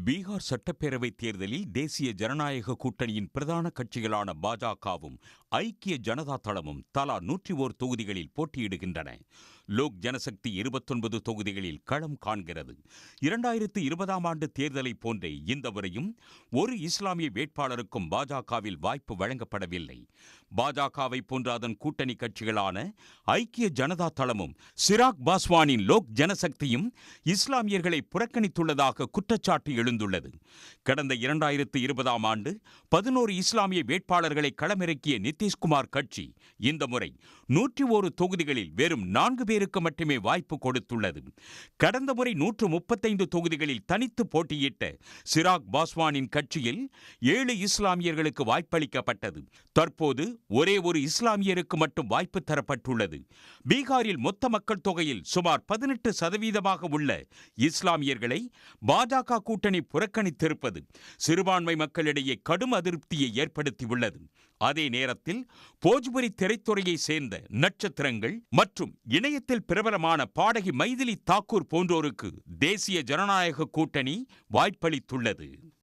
பீகார் சட்டப்பேரவைத் தேர்தலில் தேசிய ஜனநாயக கூட்டணியின் பிரதான கட்சிகளான பாஜகவும் ஐக்கிய ஜனதா தளமும் தலா 101 தொகுதிகளில் போட்டியிடுகின்றன. லோக் ஜனசக்தி 29 தொகுதிகளில் களம் காண்கிறது. 2020ஆம் ஆண்டு தேர்தலைப் போன்றே இந்த முறையும் ஒரு இஸ்லாமிய வேட்பாளருக்கும் பாஜகவில் வாய்ப்பு வழங்கப்படவில்லை. பாஜகவை போன்ற அதன் கூட்டணி கட்சிகளான ஐக்கிய ஜனதா தளமும் சிராக் பாஸ்வானின் லோக் ஜனசக்தியும் இஸ்லாமியர்களை புறக்கணித்துள்ளதாக குற்றச்சாட்டு எழுந்துள்ளது. கடந்த 2020ஆம் ஆண்டு 11 இஸ்லாமிய வேட்பாளர்களை களமிறக்கிய நிதிஷ்குமார் கட்சி இந்த முறை 101 தொகுதிகளில் வெறும் 4 பேருக்கு மட்டுமே வாய்ப்பு கொடுத்துள்ளது. கடந்த முறை 135 தொகுதிகளில் தனித்து போட்டியிட்ட சிராக் பாஸ்வானின் கட்சியில் 7 இஸ்லாமியர்களுக்கு வாய்ப்பளிக்கப்பட்டது. தற்போது ஒரே ஒரு இஸ்லாமியருக்கு மட்டும் வாய்ப்பு தரப்பட்டுள்ளது. பீகாரில் மொத்த மக்கள் தொகையில் சுமார் 18% உள்ள இஸ்லாமியர்களை பாஜக கூட்டணி புறக்கணித்திருப்பது சிறுபான்மை மக்களிடையே கடும் அதிருப்தியை ஏற்படுத்தியுள்ளது. அதே நேரத்தில் போஜ்புரி திரைத்துறையை சேர்ந்த நட்சத்திரங்கள் மற்றும் இணையத்தில் பிரபலமான பாடகி மைதிலி தாக்கூர் போன்றோருக்கு தேசிய ஜனநாயக கூட்டணி வாய்ப்பளித்துள்ளது.